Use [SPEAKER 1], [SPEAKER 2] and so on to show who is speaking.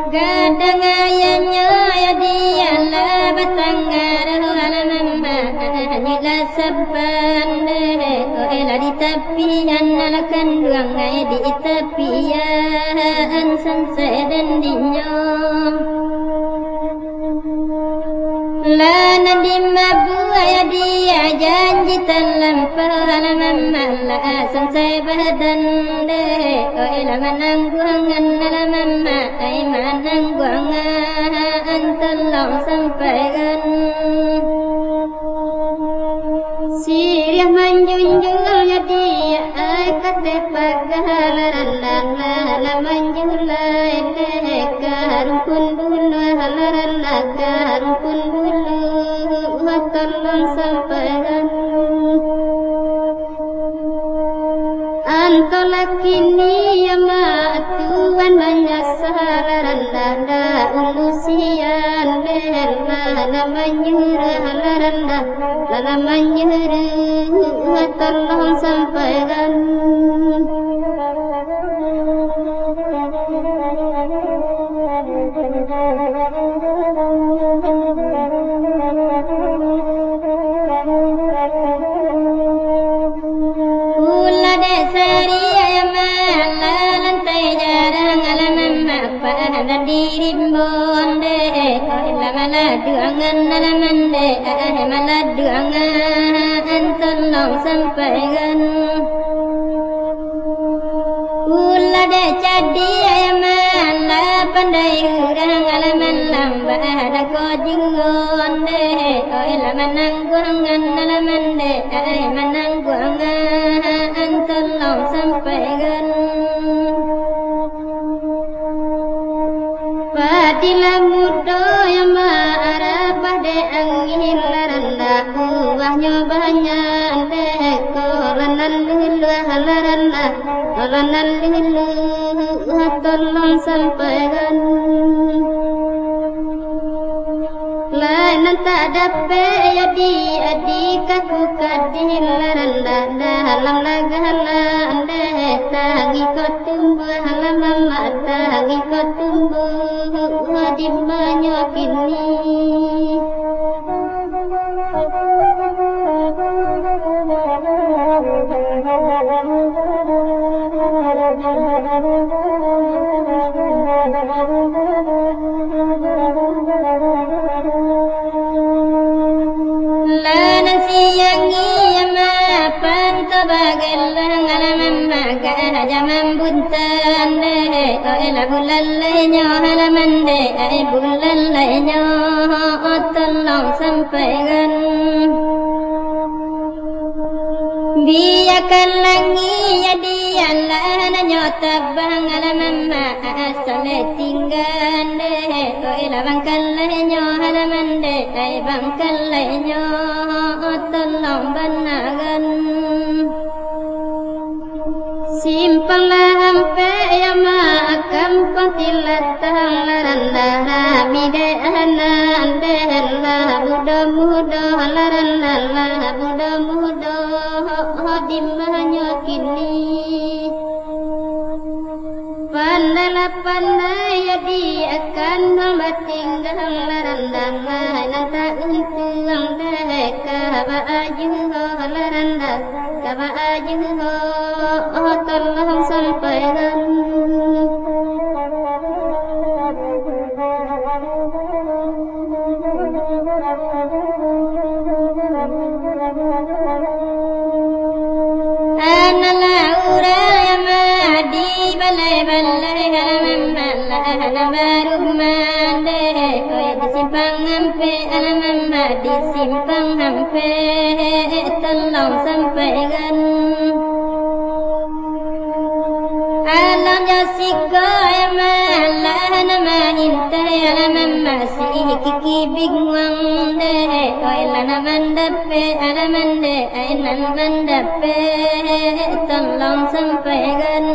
[SPEAKER 1] Kadang ayahnya ya dia lah batanggar halaman hanya seban lah di tepian lah kandung di tepian sansai dan dinyom lana di mabu ya dia janji terlampau halaman malah sansai badan lah menangguangan halaman ai menangguangan tolong sampaikan sirih menjunjungnya dia ai kata pagalaran lala menjulai karun pun dulu halaran karun pun dulu tolong sampaikan antolak kini ya tuan menyasaran dada ulusian lala menyuruh lala menyuruh tolong sampaikan dirimbon la maladuangan alamande maladuangan tolong sampaikan ulah de jadi ayaman la pandai urang alaman lamba ada kojingon la manangguangan alamande manangguangan tolong sampaikan Padila mudo yang marah pada angin laranda buahnya banyak kolanan lulu tolong sampaikan lain tak dapat ya di adik aku kadin laranda dalam lagalan tangi kau tumbuh halaman tangi kau tumbuh di banyak kini lana siyangi ama pantabagelang alaman maga jaman buntan la bulalainya halaman bulalainya tolong sampaikan biarkan langi ya dia lana nyota bang halaman asale tinggal la bangkalainya halaman bangkalainya tolong banagan simpanglah sampai ya makam patilatang laranda ramide anande la muda laranda la muda dimanya kini pandai ya di akan tinggal laranda nanta untung kaba aju laranda kaba aju tolong sampaikan simpang hampe alaman di simpang hampe tolong sampaikan alam jasiko malah nama intai alaman masih kiki bingung lana mandape alaman ainan mandape tolong sampaikan